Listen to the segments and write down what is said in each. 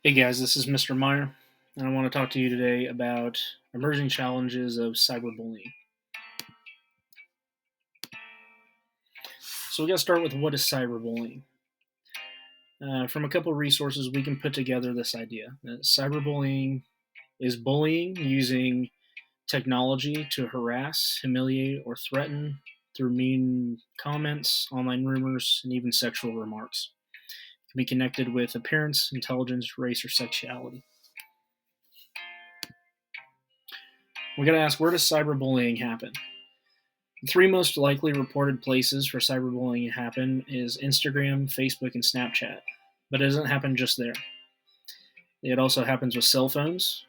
Hey guys, this is Mr. Meyer, and I want to talk to you today about emerging challenges of cyberbullying. So we got to start with what is cyberbullying. From a couple of resources, we can put together this idea that cyberbullying is bullying using technology to harass, humiliate, or threaten through mean comments, online rumors, and even sexual remarks. It can be connected with appearance, intelligence, race, or sexuality. We got to ask, where does cyberbullying happen? The three most likely reported places for cyberbullying to happen is Instagram, Facebook, and Snapchat. But it doesn't happen just there. It also happens with cell phones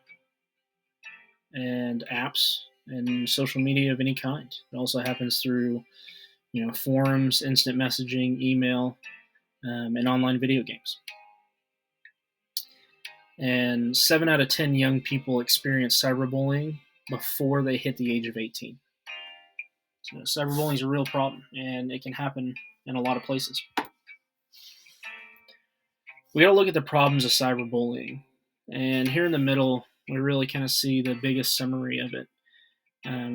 and apps and social media of any kind. It also happens through, forums, instant messaging, email, and online video games. And 7 out of 10 young people experience cyberbullying before they hit the age of 18. So cyberbullying is a real problem, and it can happen in a lot of places. We got to look at the problems of cyberbullying, and here in the middle, we really kind of see the biggest summary of it.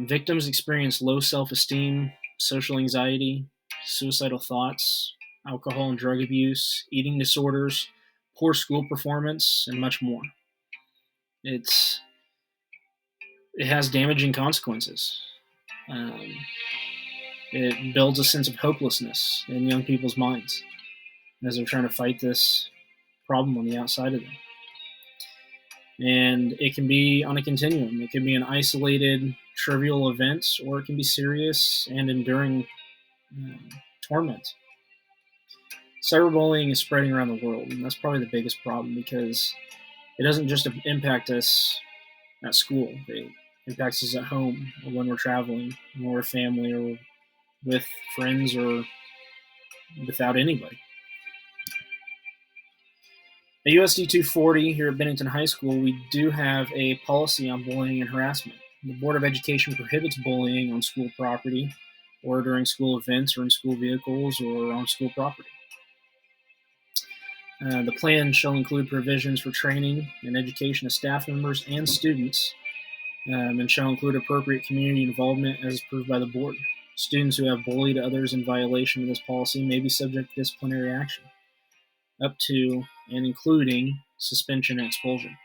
Victims experience low self-esteem, social anxiety, suicidal thoughts, alcohol and drug abuse, eating disorders, poor school performance, and much more. It has damaging consequences. It builds a sense of hopelessness in young people's minds as they're trying to fight this problem on the outside of them. And it can be on a continuum. It can be an isolated, trivial event, or it can be serious and enduring torment. Cyberbullying is spreading around the world, and that's probably the biggest problem because it doesn't just impact us at school. It impacts us at home, or when we're traveling, or with family, or with friends, or without anybody. At USD 240 here at Bennington High School, we do have a policy on bullying and harassment. The Board of Education prohibits bullying on school property or during school events or in school vehicles or on school property. The plan shall include provisions for training and education of staff members and students and shall include appropriate community involvement as approved by the board. Students who have bullied others in violation of this policy may be subject to disciplinary action, up to and including suspension and expulsion.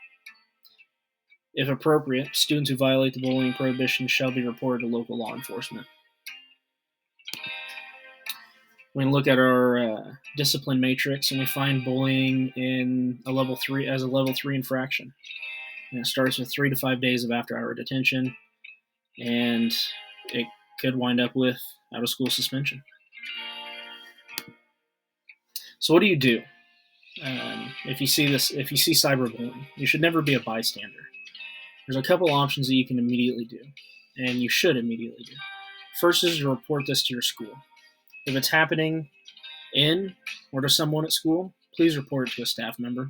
If appropriate, students who violate the bullying prohibition shall be reported to local law enforcement. We can look at our discipline matrix, and we find bullying in a level 3 as a level 3 infraction. And it starts with 3 to 5 days of after-hour detention, and it could wind up with out-of-school suspension. So what do you do if you see cyberbullying? You should never be a bystander. There's a couple options that you can immediately do, and you should immediately do. First is to report this to your school. If it's happening in or to someone at school, please report it to a staff member.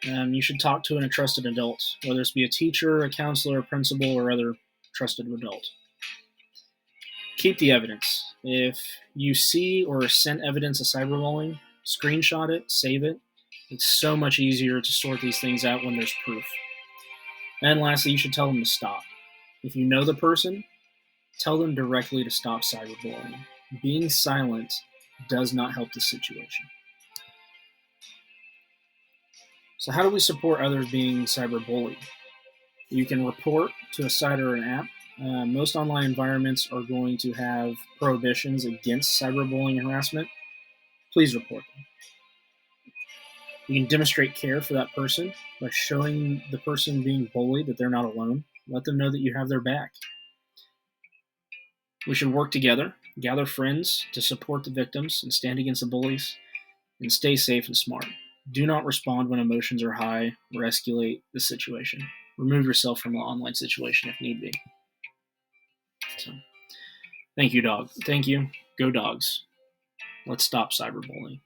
You should talk to a trusted adult, whether it be a teacher, a counselor, a principal, or other trusted adult. Keep the evidence. If you see or are sent evidence of cyberbullying, screenshot it, save it. It's so much easier to sort these things out when there's proof. And lastly, you should tell them to stop. If you know the person, tell them directly to stop cyberbullying. Being silent does not help the situation. So how do we support others being cyberbullied? You can report to a site or an app. Most online environments are going to have prohibitions against cyberbullying and harassment. Please report them. You can demonstrate care for that person by showing the person being bullied that they're not alone. Let them know that you have their back. We should work together, gather friends to support the victims and stand against the bullies, and stay safe and smart. Do not respond when emotions are high or escalate the situation. Remove yourself from the online situation if need be. So, thank you, dog. Thank you. Go dogs. Let's stop cyberbullying.